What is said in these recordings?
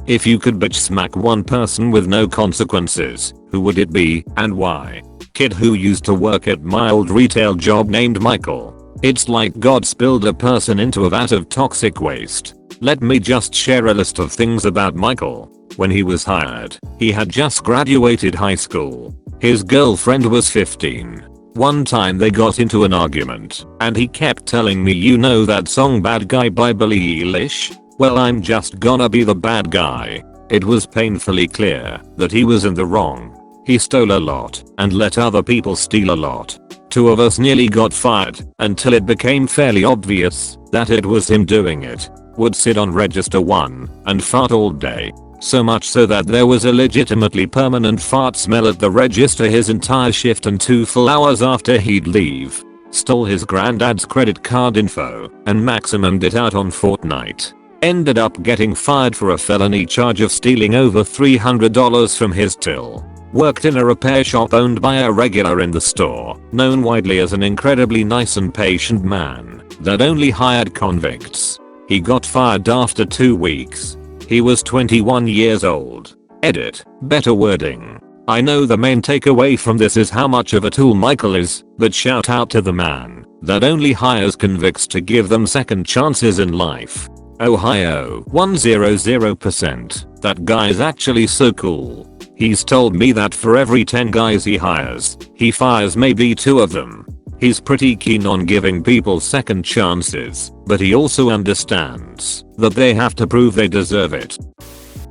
If you could bitch smack one person with no consequences, who would it be and why? Kid who used to work at my old retail job named Michael. It's like God spilled a person into a vat of toxic waste. Let me just share a list of things about Michael. When he was hired, he had just graduated high school. His girlfriend was 15. One time they got into an argument, and he kept telling me, you know that song Bad Guy by Billie Eilish? Well, I'm just gonna be the bad guy. It was painfully clear that he was in the wrong. He stole a lot and let other people steal a lot. Two of us nearly got fired until it became fairly obvious that it was him doing it. Would sit on register 1 and fart all day. So much so that there was a legitimately permanent fart smell at the register his entire shift, and 2 full hours after he'd leave. Stole his granddad's credit card info and maximumed it out on Fortnite. Ended up getting fired for a felony charge of stealing over $300 from his till. Worked in a repair shop owned by a regular in the store, known widely as an incredibly nice and patient man that only hired convicts. He got fired after 2 weeks. He was 21 years old. Edit. Better wording. I know the main takeaway from this is how much of a tool Michael is, but shout out to the man that only hires convicts to give them second chances in life. Ohio 100%. That guy is actually so cool. He's told me that for every 10 guys he hires, he fires maybe 2 of them. He's pretty keen on giving people second chances, but he also understands that they have to prove they deserve it.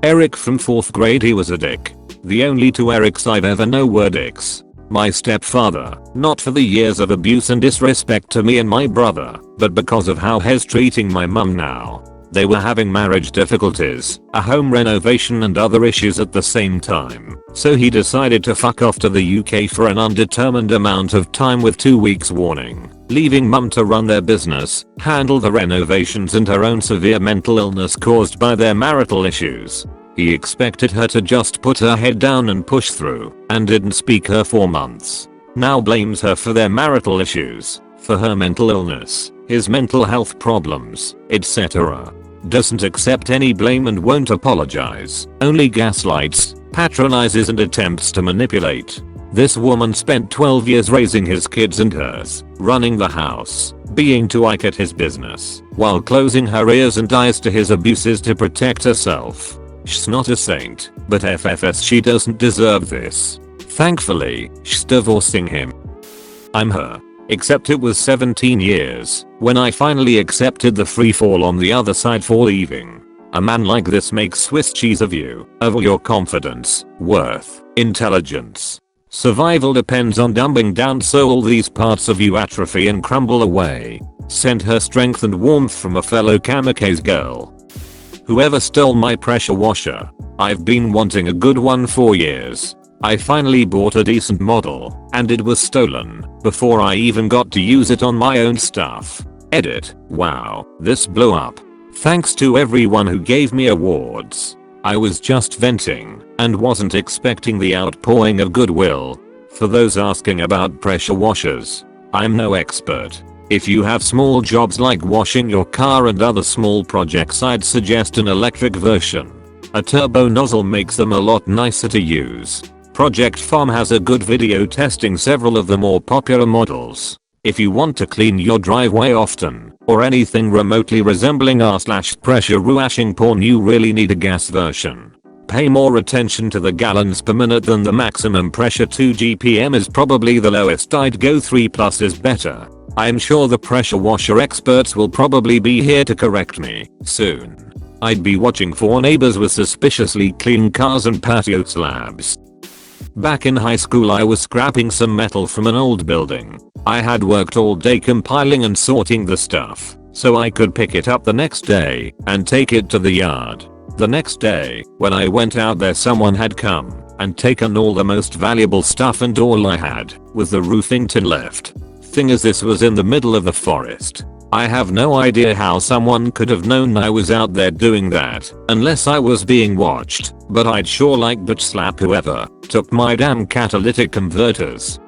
Eric from 4th grade. He was a dick. The only 2 Erics I've ever known were dicks. My stepfather, not for the years of abuse and disrespect to me and my brother, but because of how he's treating my mum now. They were having marriage difficulties, a home renovation and other issues at the same time, so he decided to fuck off to the UK for an undetermined amount of time with 2 weeks warning, leaving mum to run their business, handle the renovations and her own severe mental illness caused by their marital issues. He expected her to just put her head down and push through, and didn't speak her for months. Now blames her for their marital issues, for her mental illness, his mental health problems, etc. Doesn't accept any blame and won't apologize, only gaslights, patronizes and attempts to manipulate. This woman spent 12 years raising his kids and hers, running the house, being too ike at his business, while closing her ears and eyes to his abuses to protect herself. She's not a saint, but FFS she doesn't deserve this. Thankfully, she's divorcing him. I'm her. Except it was 17 years when I finally accepted the free fall on the other side for leaving. A man like this makes Swiss cheese of you, of your confidence, worth, intelligence. Survival depends on dumbing down so all these parts of you atrophy and crumble away. Send her strength and warmth from a fellow kamikaze girl. Whoever stole my pressure washer. I've been wanting a good one for years. I finally bought a decent model, and it was stolen before I even got to use it on my own stuff. Edit. Wow, this blew up. Thanks to everyone who gave me awards. I was just venting and wasn't expecting the outpouring of goodwill. For those asking about pressure washers, I'm no expert. If you have small jobs like washing your car and other small projects, I'd suggest an electric version. A turbo nozzle makes them a lot nicer to use. Project Farm has a good video testing several of the more popular models. If you want to clean your driveway often, or anything remotely resembling r/pressure washing porn, you really need a gas version. Pay more attention to the gallons per minute than the maximum pressure. 2 GPM is probably the lowest. I'd go 3+ is better. I'm sure the pressure washer experts will probably be here to correct me soon. I'd be watching for neighbors with suspiciously clean cars and patio slabs. Back in high school I was scrapping some metal from an old building. I had worked all day compiling and sorting the stuff, so I could pick it up the next day and take it to the yard. The next day, when I went out there, someone had come and taken all the most valuable stuff, and all I had was the roofing tin left. Thing is, this was in the middle of the forest. I have no idea how someone could have known I was out there doing that, unless I was being watched, but I'd sure like bitch slap whoever took my damn catalytic converters.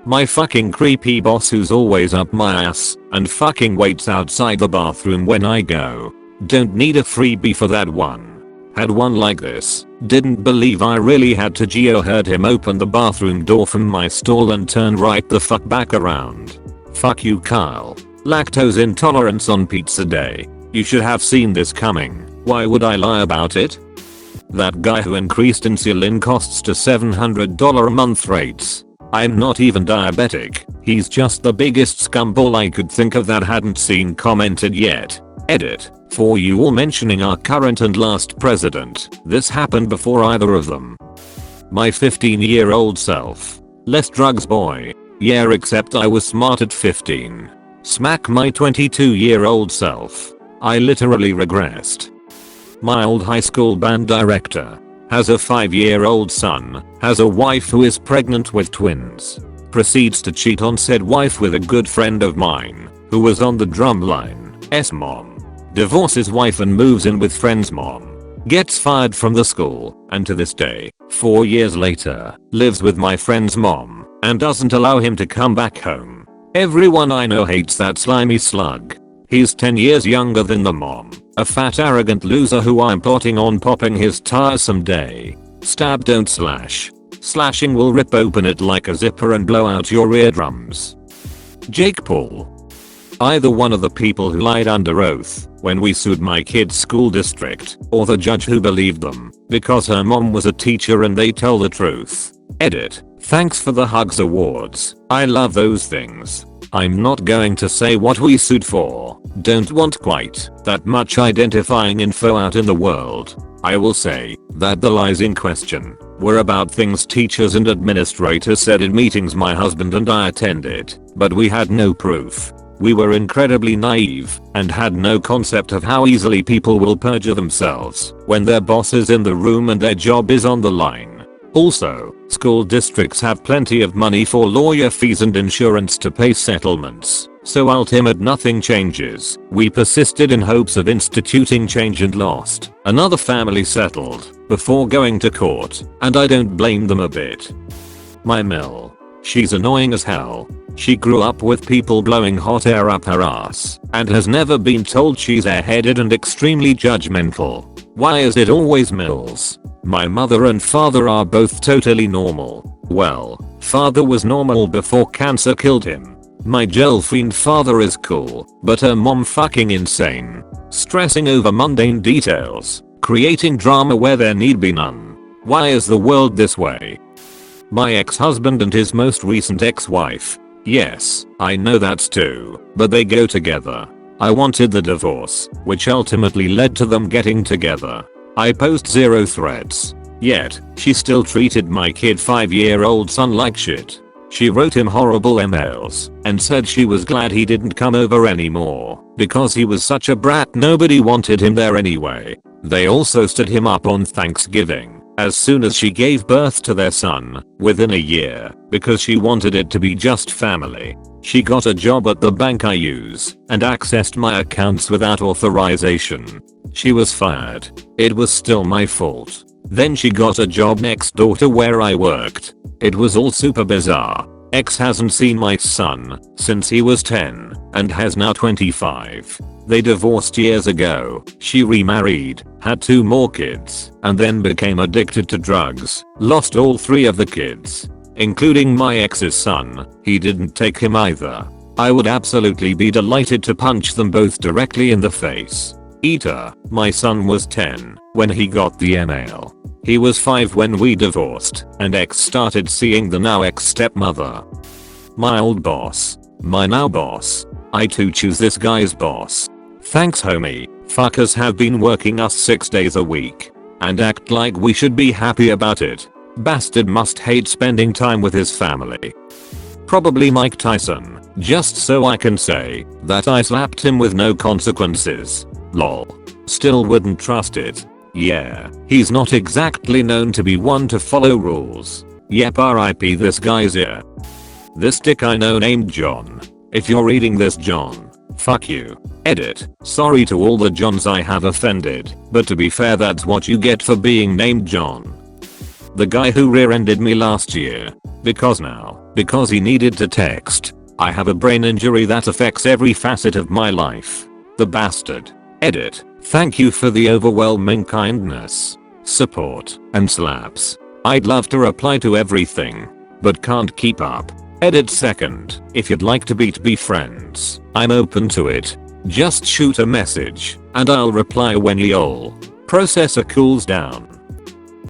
My fucking creepy boss who's always up my ass and fucking waits outside the bathroom when I go. Don't need a freebie for that one. Had one like this. Didn't believe I really had to heard him open the bathroom door from my stall and turn right the fuck back around. Fuck you, Kyle. Lactose intolerance on pizza day. You should have seen this coming. Why would I lie about it? That guy who increased insulin costs to $700 a month rates. I'm not even diabetic. He's just the biggest scumball I could think of that hadn't seen commented yet. Edit. For you all mentioning our current and last president, this happened before either of them. My 15-year-old self. Less drugs boy. Yeah, except I was smart at 15. Smack my 22-year-old self. I literally regressed. My old high school band director. Has a 5-year-old son. Has a wife who is pregnant with twins. Proceeds to cheat on said wife with a good friend of mine, who was on the drum line. Mom. Divorces wife and moves in with friend's mom. Gets fired from the school, and to this day, 4 years later, lives with my friend's mom, and doesn't allow him to come back home. Everyone I know hates that slimy slug. He's 10 years younger than the mom. A fat arrogant loser who I'm plotting on popping his tires someday. Stab don't slash. Slashing will rip open it like a zipper and blow out your eardrums. Jake Paul. Either one of the people who lied under oath when we sued my kid's school district, or the judge who believed them because her mom was a teacher and they tell the truth. Edit. Thanks for the hugs awards. I love those things. I'm not going to say what we sued for. Don't want quite that much identifying info out in the world. I will say that the lies in question were about things teachers and administrators said in meetings my husband and I attended, but we had no proof. We were incredibly naive and had no concept of how easily people will perjure themselves when their boss is in the room and their job is on the line. Also, school districts have plenty of money for lawyer fees and insurance to pay settlements, so ultimate nothing changes. We persisted in hopes of instituting change and lost. Another family settled before going to court, and I don't blame them a bit. My Mill. She's annoying as hell. She grew up with people blowing hot air up her ass and has never been told she's airheaded and extremely judgmental. Why is it always Mills? My mother and father are both totally normal. Well, father was normal before cancer killed him. My girlfriend father is cool, but her mom fucking insane. Stressing over mundane details, creating drama where there need be none. Why is the world this way? My ex-husband and his most recent ex-wife. Yes, I know that's two, but they go together. I wanted the divorce, which ultimately led to them getting together. I post 0 threats. Yet, she still treated my kid 5-year-old son like shit. She wrote him horrible emails and said she was glad he didn't come over anymore because he was such a brat nobody wanted him there anyway. They also stood him up on Thanksgiving as soon as she gave birth to their son, within a year, because she wanted it to be just family. She got a job at the bank I use and accessed my accounts without authorization. She was fired. It was still my fault. Then she got a job next door to where I worked. It was all super bizarre. Ex hasn't seen my son since he was 10 and has now 25. They divorced years ago. She remarried, had 2 more kids, and then became addicted to drugs. Lost all 3 of the kids, including my ex's son. He didn't take him either. I would absolutely be delighted to punch them both directly in the face. Eater. My son was 10 when he got the email. He was 5 when we divorced, and ex started seeing the now ex stepmother. My old boss. My now boss. I too choose this guy's boss. Thanks homie. Fuckers have been working us 6 days a week and act like we should be happy about it. Bastard must hate spending time with his family. Probably Mike Tyson, just so I can say that I slapped him with no consequences. Lol. Still wouldn't trust it. Yeah, he's not exactly known to be one to follow rules. Yep, RIP this guy's ear. This dick I know named John. If you're reading this, John, fuck you. Edit. Sorry to all the Johns I have offended, but to be fair that's what you get for being named John. The guy who rear-ended me last year. Because he needed to text. I have a brain injury that affects every facet of my life. The bastard. Edit. Thank you for the overwhelming kindness, support, and slaps. I'd love to reply to everything, but can't keep up. Edit second. If you'd like to be friends, I'm open to it. Just shoot a message, and I'll reply when y'all processor cools down.